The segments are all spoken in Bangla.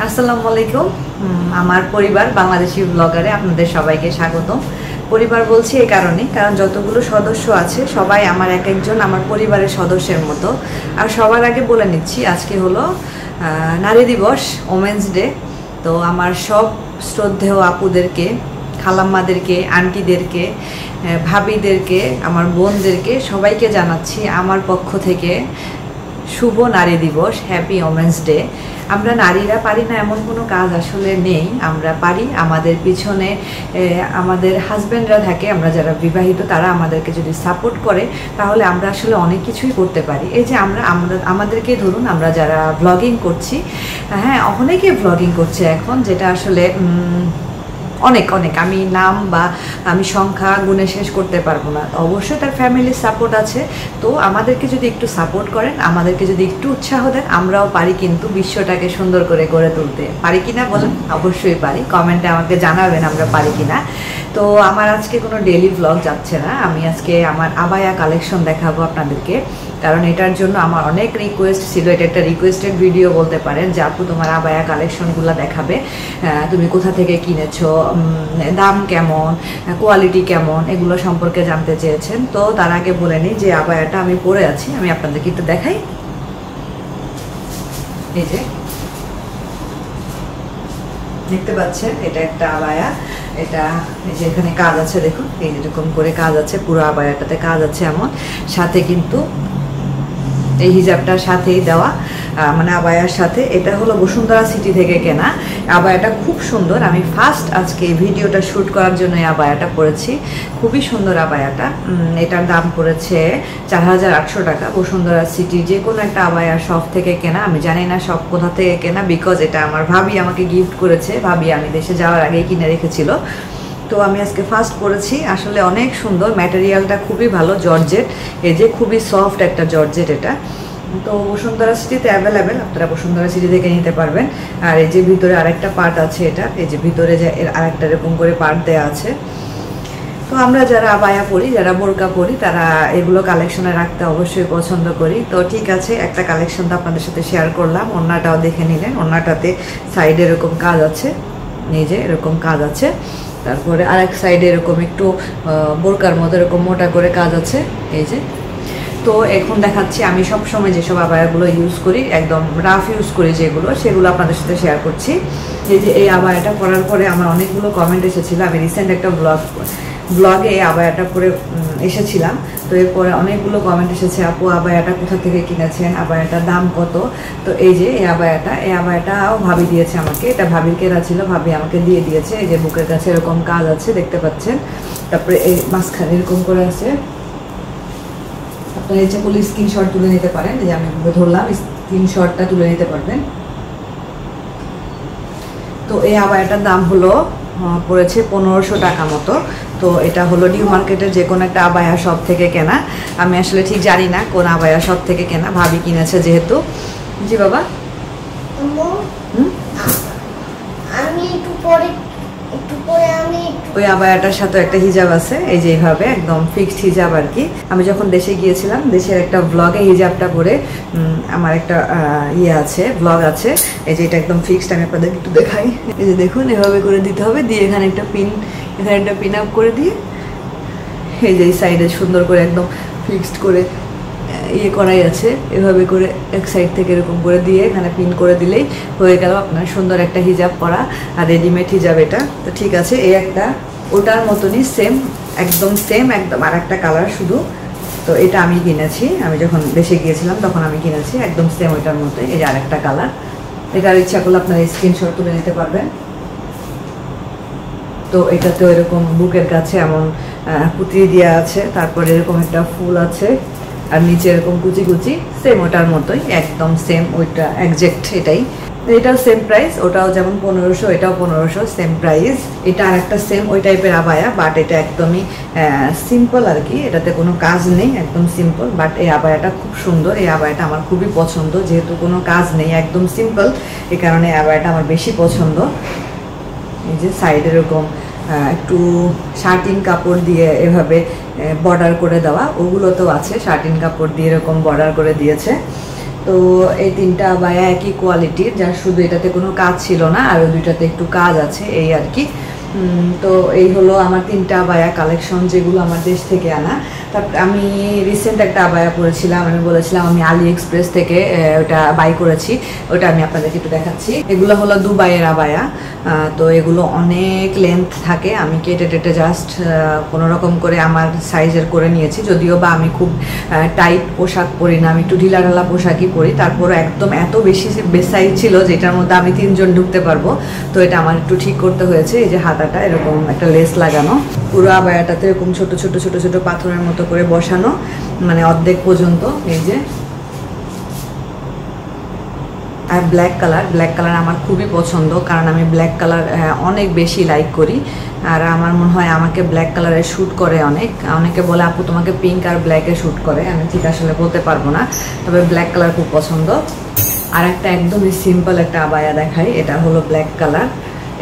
আসসালামু আলাইকুম। আমার পরিবার বাংলাদেশি ব্লগারে আপনাদের সবাইকে স্বাগতম। পরিবার বলছি এই কারণ যতগুলো সদস্য আছে সবাই আমার এক একজন আমার পরিবারের সদস্যের মতো। আর সবার আগে বলে নিচ্ছি, আজকে হলো নারী দিবস, ওমেন্স ডে। তো আমার সব শ্রদ্ধেয় আপুদেরকে, খালাম্মাদেরকে, আন্টিদেরকে, ভাবিদেরকে, আমার বোনদেরকে সবাইকে জানাচ্ছি আমার পক্ষ থেকে শুভ নারী দিবস, হ্যাপি ওমেন্স ডে। আমরা নারীরা পারি না এমন কোনো কাজ আসলে নেই, আমরা পারি। আমাদের পিছনে আমাদের হাজব্যান্ডরা থাকে, আমরা যারা বিবাহিত তারা আমাদেরকে যদি সাপোর্ট করে তাহলে আমরা আসলে অনেক কিছুই করতে পারি। এই যে আমাদেরকে ধরুন, আমরা যারা ব্লগিং করছি, হ্যাঁ অনেকে ব্লগিং করছে এখন, যেটা আসলে অনেক আমি নাম বা আমি সংখ্যা গুণে শেষ করতে পারবো না। অবশ্যই তার ফ্যামিলির সাপোর্ট আছে। তো আমাদেরকে যদি একটু সাপোর্ট করেন, আমাদেরকে যদি একটু উৎসাহ দেন, আমরাও পারি কিন্তু বিশ্বটাকে সুন্দর করে গড়ে তুলতে। পারি কিনা বলেন? অবশ্যই পারি। কমেন্টে আমাকে জানাবেন আমরা পারি কিনা। তো আমার আজকে কোনো ডেইলি ব্লগ যাচ্ছে না, আমি আজকে আমার আবায়া কালেকশন দেখাবো আপনাদেরকে। কারণ এটার জন্য আমার অনেক রিকোয়েস্ট ছিল, এটা একটা রিকোয়েস্টেড ভিডিও বলতে পারেন, যে আপু তোমার আবায়া কালেকশনগুলো দেখাবে, তুমি কোথা থেকে কিনেছো, দাম কেমন, কোয়ালিটি কেমন, এগুলো সম্পর্কে জানতে চেয়েছেন। তো তার আগে বলে নিই যে আবায়াটা আমি পরে আছি, আমি আপনাদেরকে একটু দেখাই। এই যে দেখতে পাচ্ছেন, এটা একটা আবায়া। এটা এই যে এখানে কাজ আছে, দেখুন এই যেরকম করে কাজ আছে, পুরো আবায়াটাতে কাজ আছে এমন। সাথে কিন্তু এই হিজাবটার সাথেই দেওয়া, মানে আবায়ার সাথে। এটা হলো বসুন্ধরা সিটি থেকে কেনা। আবায়াটা খুব সুন্দর। আমি ফার্স্ট আজকে এই ভিডিওটা শ্যুট করার জন্য এই আবায়াটা পরেছি। খুবই সুন্দর আবায়াটা। এটার দাম পড়েছে 4800 টাকা। বসুন্ধরা সিটি যে কোনো একটা আবায়া শপ থেকে কেনা, আমি জানি না শপ কোথা থেকে কেনা, বিকজ এটা আমার ভাবি আমাকে গিফট করেছে। ভাবি আমি দেশে যাওয়ার আগেই কিনে রেখেছিল। তো আমি আজকে ফার্স্ট পরেছি। আসলে অনেক সুন্দর, ম্যাটেরিয়ালটা খুবই ভালো, জর্জেট। এই যে খুবই সফট একটা জর্জেট এটা। তো বসুন্ধরা সিটিতে অ্যাভেলেবেল, আপনারা বসুন্ধরা সিটি থেকে নিতে পারবেন। আর এই যে ভিতরে আরেকটা পার্ট আছে, এটা এই যে ভিতরে যে আরেকটা এরকম করে পার্ট দেওয়া আছে। তো আমরা যারা আবায়া পরি, যারা বোরকা পরি, তারা এগুলো কালেকশনে রাখতে অবশ্যই পছন্দ করি। তো ঠিক আছে, একটা কালেকশন তো আপনাদের সাথে শেয়ার করলাম। ওড়নাটাও দেখে নিলেন, ওড়নাটাতে সাইডে এরকম কাজ আছে, এই যে এরকম কাজ আছে। তারপরে আরেক সাইডে এরকম একটু বোরকার মতো এরকম মোটা করে কাজ আছে, এই যে। তো এখন দেখাচ্ছি আমি সবসময় যেসব আবায়াগুলো ইউজ করি, একদম রাফ ইউজ করি যেগুলো, সেগুলো আপনাদের সাথে শেয়ার করছি। এই যে এই আবায়াটা পরার পরে আমার অনেকগুলো কমেন্ট এসেছিলো। আমি রিসেন্ট একটা ব্লগে এই আবায়াটা পরে এসেছিলাম। তো এরপরে অনেকগুলো কমেন্ট এসেছে, আপু আবায়াটা কোথা থেকে কিনেছেন, আবায়াটার দাম কত। তো এই যে এই আবায়াটাও ভাবি দিয়েছে আমাকে। এটা ভাবির কেনা ছিল, ভাবি আমাকে দিয়ে দিয়েছে। এই যে বুকের কাছে এরকম কাজ আছে, দেখতে পাচ্ছেন। তারপরে এই মাঝখানে এরকম করে আছে। আপনারা ইচ্ছে করলে স্ক্রিনশট তুলে নিতে পারেন, যে আমি ধরলাম, স্ক্রিনশটটা তুলে নিতে পারবেন। তো এই আবায়াটার দাম হলো পড়েছে 1500 টাকা মতো। তো এটা হলো নিউ মার্কেটের যে কোনো একটা আবায়া শপ থেকে কেনা। আমি আসলে ঠিক জানি না কোন আবায়া শপ থেকে কেনা, ভাবি কিনেছে যেহেতু। জি বাবা, আমি একটু পরে ওই আবায়াটার সাথে একটা হিজাব আছে, এই যে এইভাবে একদম ফিক্সড হিজাব আর কি। আমি যখন দেশে গিয়েছিলাম, দেশের একটা ব্লগে হিজাবটা পরে আমার একটা আছে, ব্লগ আছে। এই যে এটা একদম ফিক্সড, আমি আপনাদের একটু দেখাই। এই যে দেখুন, এভাবে করে দিতে হবে, দিয়ে এখানে একটা পিন আপ করে দিয়ে, এই যে এই সাইডে সুন্দর করে একদম ফিক্সড করে করাই আছে। এভাবে করে এক সাইড থেকে এরকম করে দিয়ে এখানে পিন করে দিলেই হয়ে গেল আপনার সুন্দর একটা হিজাব পরা, আর রেডিমেড হিজাব এটা। তো ঠিক আছে, এই একটা ওটার মতনই সেম, একদম সেম, একদম আর একটা কালার শুধু। তো এটা আমি কিনেছি, আমি যখন দেশে গিয়েছিলাম তখন আমি কিনেছি, একদম সেম ওইটার মতোই। এই যে আরেকটা কালার। এটার ইচ্ছা করলে আপনারা স্ক্রিনশট তুলে নিতে পারবেন। তো এটাতেও এরকম বুকের কাছে এমন পুঁতি দেওয়া আছে, তারপরে এরকম একটা ফুল আছে, আর নিচে এরকম কুচি কুচি, সেম ওটার মতোই, একদম সেম ওইটা একজ্যাক্ট এটাই। এটাও সেম প্রাইস, ওটাও যেমন 1500, এটাও 1500, সেম প্রাইস। এটা আর একটা সেম ওই টাইপের আবায়া, বাট এটা একদমই সিম্পল আর কি, এটাতে কোনো কাজ নেই, একদম সিম্পল। বাট এই আবায়াটা খুব সুন্দর, এই আবায়াটা আমার খুবই পছন্দ, যেহেতু কোনো কাজ নেই, একদম সিম্পল, এই কারণে এই আবায়াটা আমার বেশি পছন্দ। এই যে সাইডে এরকম একটু শার্টিন কাপড় দিয়ে এভাবে বর্ডার করে দেওয়া, ওগুলোতেও আছে শার্টিন কাপড় দিয়ে এরকম বর্ডার করে দিয়েছে। তো এই 3টা আবায়া একই কোয়ালিটির, যার শুধু এটাতে কোনো কাজ ছিল না, আর ওই 2টাতে একটু কাজ আছে এই আর কি। তো এই হলো আমার 3টা আবায়া কালেকশন, যেগুলো আমার দেশ থেকে আনা। তারপর আমি রিসেন্ট একটা আবায়া পরেছিলাম, আমি বলেছিলাম আমি আলি এক্সপ্রেস থেকে ওটা বাই করেছি, ওটা আমি আপনাদেরকে একটু দেখাচ্ছি। এগুলো হলো দুবাইয়ের আবায়া। তো এগুলো অনেক লেন্থ থাকে, আমি কেটে টেটে জাস্ট কোনো রকম করে আমার সাইজের করে নিয়েছি, যদিও বা আমি খুব টাইট পোশাক পরি না, আমি একটু ঢিলা ঢালা পোশাকই পরি, তারপরে একদম এত বেশি সাইজ ছিল যেটার মধ্যে আমি 3 জন ঢুকতে পারবো। তো এটা আমার একটু ঠিক করতে হয়েছে। এই যে হাতাটা এরকম একটা লেস লাগানো, পুরো আবায়াটাতে এরকম ছোট ছোট ছোট ছোট পাথরের মতো করে বসানো, মানে অর্ধেক পর্যন্ত। এই যে আর ব্ল্যাক কালার আমার খুবই পছন্দ, কারণ আমি ব্ল্যাক কালার অনেক বেশি লাইক করি, আর আমার মনে হয় আমাকে ব্ল্যাক কালারে শ্যুট করে অনেকে বলে আপু তোমাকে পিঙ্ক আর ব্ল্যাকে শ্যুট করে, আমি ঠিক আসলে বলতে পারবো না, তবে ব্ল্যাক কালার খুব পছন্দ। আর একটা একদমই সিম্পল একটা আবায়া দেখাই, এটা হলো ব্ল্যাক কালার।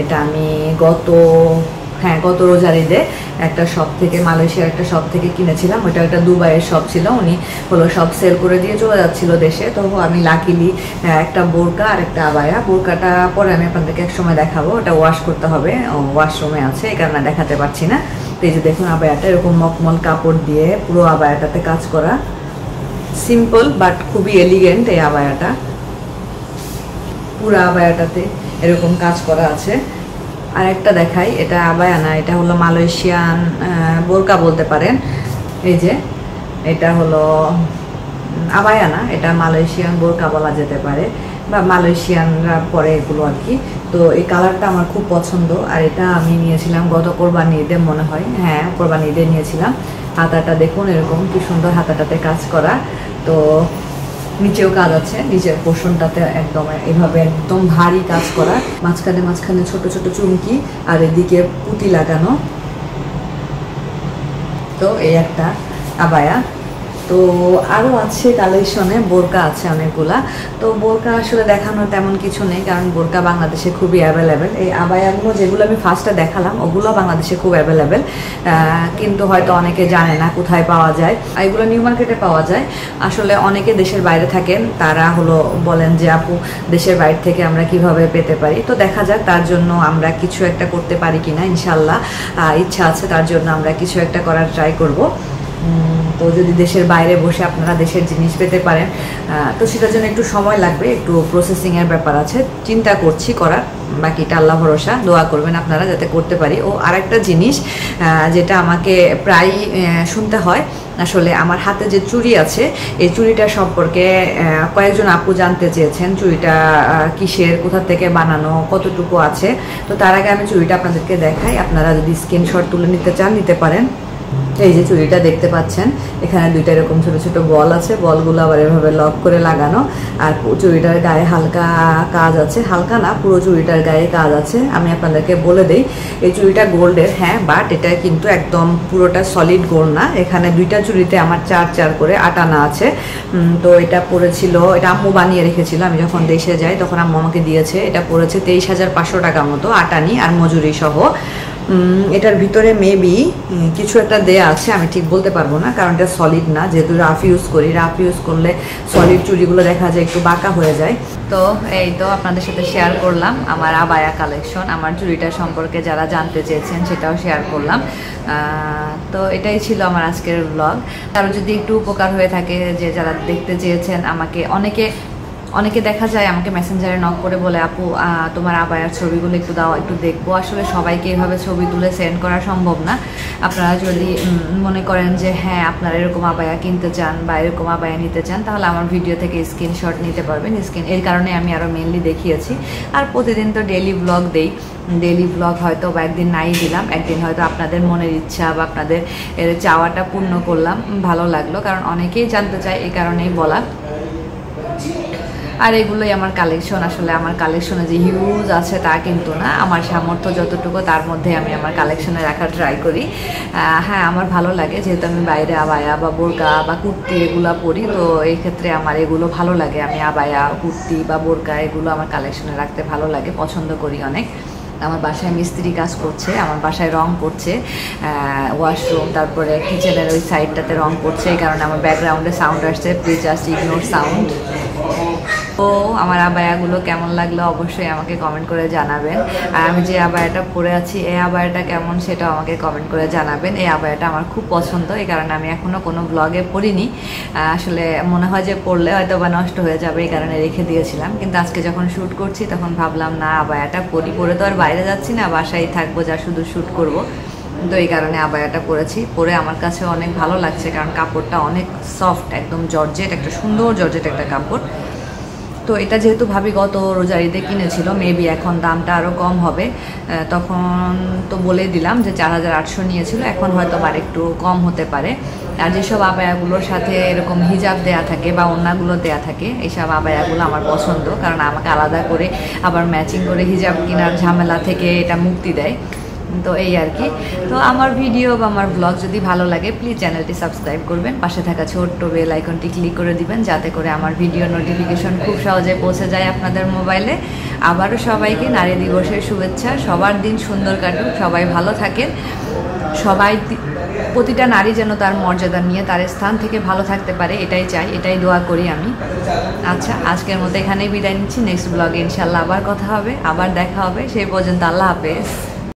এটা আমি গত রোজার ঈদে একটা শপ থেকে, মালয়েশিয়ার একটা শপ থেকে কিনেছিলাম। ওইটা একটা দুবাইয়ের শপ ছিল, উনি হলো সব সেল করে দিয়ে চলে যাচ্ছিল দেশে। তো আমি লাকিলি একটা বোরকা আর একটা আবায়া, বোরকাটা পরে আমি আপনাদেরকে এক সময় দেখাবো, ওটা ওয়াশ করতে হবে, ওয়াশরুমে আছে, এই কারণে দেখাতে পারছি না। তো এই যে দেখুন আবায়াটা এরকম মকমল কাপড় দিয়ে পুরো আবায়াটাতে কাজ করা, সিম্পল বাট খুবই এলিগেন্ট এই আবায়াটা। পুরো আবায়াটাতে এরকম কাজ করা আছে। আর একটা দেখাই, এটা আবায়া না, এটা হলো মালয়েশিয়ান বোরকা বলতে পারেন। এই যে এটা হলো আবায়া না, এটা মালয়েশিয়ান বোরকা বলা যেতে পারে, বা মালয়েশিয়ানরা পরে এগুলো আর কি। তো এই কালারটা আমার খুব পছন্দ, আর এটা আমি নিয়েছিলাম গত কোরবানি ঈদে মনে হয়, হ্যাঁ কোরবানি ঈদে নিয়েছিলাম। হাতাটা দেখুন এরকম কি সুন্দর হাতাটাতে কাজ করা, তো নিচেও কাজ আছে, নিচের পোর্শনটাতে একদম এভাবে একদম ভারী কাজ করা, মাঝখানে ছোট ছোট চুমকি, আর এদিকে পুঁতি লাগানো। তো এই একটা আবায়া। তো আরও আছে কালেকশনে, বোরকা আছে অনেকগুলা। তো বোরকা আসলে দেখানোর তেমন কিছু নেই, কারণ বোরকা বাংলাদেশে খুবই অ্যাভেলেবেল। এই আবায়াগুলো যেগুলো আমি ফার্স্টে দেখালাম ওগুলো বাংলাদেশে খুব অ্যাভেলেবেল, কিন্তু হয়তো অনেকে জানে না কোথায় পাওয়া যায়। এগুলো নিউ মার্কেটে পাওয়া যায়। আসলে অনেকে দেশের বাইরে থাকেন, তারা হলো বলেন যে আপু দেশের বাইরে থেকে আমরা কিভাবে পেতে পারি। তো দেখা যাক তার জন্য আমরা কিছু একটা করতে পারি কিনা, ইনশাল্লাহ ইচ্ছা আছে, তার জন্য আমরা কিছু একটা করার ট্রাই করব। তো যদি দেশের বাইরে বসে আপনারা দেশের জিনিস পেতে পারেন, তো সেটার জন্য একটু সময় লাগবে, একটু প্রসেসিংয়ের ব্যাপার আছে, চিন্তা করছি করার, বাকিটা আল্লাহ ভরসা, দোয়া করবেন আপনারা যাতে করতে পারি। ও আরেকটা জিনিস যেটা আমাকে প্রায় শুনতে হয়, আসলে আমার হাতে যে চুড়ি আছে এই চুড়িটা সম্পর্কে কয়েকজন আপু জানতে চেয়েছেন, চুড়িটা কিসের, কোথা থেকে বানানো, কতটুকু আছে। তো তার আগে আমি চুড়িটা আপনাদেরকে দেখাই, আপনারা যদি স্ক্রিনশট তুলে নিতে চান নিতে পারেন। এই যে চুড়িটা দেখতে পাচ্ছেন, এখানে 2টা এরকম ছোট ছোট বল আছে, বলগুলো আবার এভাবে লক করে লাগানো, আর চুড়িটার গায়ে হালকা কাজ আছে, হালকা না পুরো চুড়িটার গায়ে কাজ আছে। আমি আপনাদেরকে বলে দেই, এই চুড়িটা গোল্ডের, হ্যাঁ, বাট এটা কিন্তু একদম পুরোটা সলিড গোল্ড না। এখানে 2টা চুড়িতে আমার 4 করে 8 আনা আছে। তো এটা পড়েছিল, এটা আম্মু বানিয়ে রেখেছিল, আমি যখন দেশে যাই তখন আম্মু আমাকে দিয়েছে। এটা পড়েছে 23,500 টাকা মতো, আটানি আর মজুরি সহ। এটার ভিতরে মেবি কিছু একটা দেয়া আছে, আমি ঠিক বলতে পারবো না, কারণ এটা সলিড না, যেহেতু রাফ ইউজ করি, রাফ ইউজ করলে সলিড চুড়িগুলো দেখা যায় একটু বাঁকা হয়ে যায়। তো এই তো আপনাদের সাথে শেয়ার করলাম আমার আবায়া কালেকশন, আমার চুড়িটা সম্পর্কে যারা জানতে চেয়েছেন সেটাও শেয়ার করলাম। তো এটাই ছিল আমার আজকের ব্লগ। তারও যদি একটু উপকার হয়ে থাকে, যে যারা দেখতে চেয়েছেন, আমাকে অনেকে দেখা যায় আমাকে মেসেঞ্জারে নক করে বলে আপু তোমার আবায়ার ছবিগুলো একটু দাও, একটু দেখবো। আসলে সবাইকে এভাবে ছবি তুলে সেন্ড করা সম্ভব না। আপনারা যদি মনে করেন যে হ্যাঁ আপনারা এরকম আবায়া কিনতে চান বা এরকম আবায়া নিতে চান, তাহলে আমার ভিডিও থেকে স্ক্রিনশট নিতে পারবেন। এর কারণে আমি আরও মেনলি দেখিয়েছি। আর প্রতিদিন তো ডেইলি ব্লগ দেই, ডেইলি ব্লগ হয়তো বা একদিন নাই দিলাম, একদিন হয়তো আপনাদের মনের ইচ্ছা বা আপনাদের চাওয়াটা পূর্ণ করলাম, ভালো লাগলো, কারণ অনেকেই জানতে চায়, এই কারণেই বলা। আর এগুলোই আমার কালেকশন। আসলে আমার কালেকশনে যে হিউজ আছে তা কিন্তু না, আমার সামর্থ্য যতটুকু তার মধ্যে আমি আমার কালেকশনে রাখার ট্রাই করি। হ্যাঁ, আমার ভালো লাগে, যেহেতু আমি বাইরে আবায়া বা বোরকা বা কুর্তি এগুলো পরি, তো এই ক্ষেত্রে আমার এগুলো ভালো লাগে। আমি আবায়া, কুর্তি বা বোরকা এগুলো আমার কালেকশনে রাখতে ভালো লাগে, পছন্দ করি অনেক। আমার বাসায় মিস্ত্রি কাজ করছে, আমার বাসায় রং করছে, ওয়াশরুম তারপরে কিচেনের ওই সাইডটাতে রং করছে, এই কারণে আমার ব্যাকগ্রাউন্ডে সাউন্ড আসছে, প্লিজ জাস্ট ইগনোর সাউন্ড। তো আমার আবায়াগুলো কেমন লাগলো অবশ্যই আমাকে কমেন্ট করে জানাবেন। আর আমি যে আবায়াটা পরে আছি এই আবায়াটা কেমন সেটাও আমাকে কমেন্ট করে জানাবেন। এই আবায়াটা আমার খুব পছন্দ, এই কারণে আমি এখনও কোনো ব্লগে পরিনি। আসলে মনে হয় যে পরলে হয়তো বা নষ্ট হয়ে যাবে, এই কারণে রেখে দিয়েছিলাম। কিন্তু আজকে যখন শ্যুট করছি তখন ভাবলাম না আবায়াটা পরে তো আর বাইরে যাচ্ছি না, বাসায় থাকবো, যা শুধু শ্যুট করব। তো এই কারণে আবায়াটা পরেছি। পরে আমার কাছে অনেক ভালো লাগছে, কারণ কাপড়টা অনেক সফট, একদম জর্জেট, একটা সুন্দর জর্জেট একটা কাপড়। তো এটা যেহেতু ভাবি গত রোজার ঈদে কিনেছিল, মেবি এখন দামটা আরও কম হবে। তখন তো বলে দিলাম যে 4800 নিয়েছিল, এখন হয়তো আর একটু কম হতে পারে। আর যেসব আবায়াগুলোর সাথে এরকম হিজাব দেয়া থাকে বা ওড়নাগুলো দেয়া থাকে, এইসব আবায়াগুলো আমার পছন্দ, কারণ আমাকে আলাদা করে আবার ম্যাচিং করে হিজাব কেনার ঝামেলা থেকে এটা মুক্তি দেয়। তো এই আর কি। তো আমার ভিডিও বা আমার ব্লগ যদি ভালো লাগে প্লিজ চ্যানেলটি সাবস্ক্রাইব করবেন, পাশে থাকা ছোট্ট বেল আইকনটি ক্লিক করে দিবেন, যাতে করে আমার ভিডিও নোটিফিকেশন খুব সহজে পৌঁছে যায় আপনাদের মোবাইলে। আবারও সবাইকে নারী দিবসের শুভেচ্ছা। সবার দিন সুন্দর কাটুক, সবাই ভালো থাকেন। প্রতিটা নারী যেন তার মর্যাদা নিয়ে তার স্থান থেকে ভালো থাকতে পারে, এটাই চাই, এটাই দোয়া করি আমি। আচ্ছা, আজকের মতো এখানেই বিদায় নিচ্ছি। নেক্সট ব্লগে ইনশাল্লাহ আবার কথা হবে, আবার দেখা হবে। সেই পর্যন্ত আল্লাহ হাফেজ।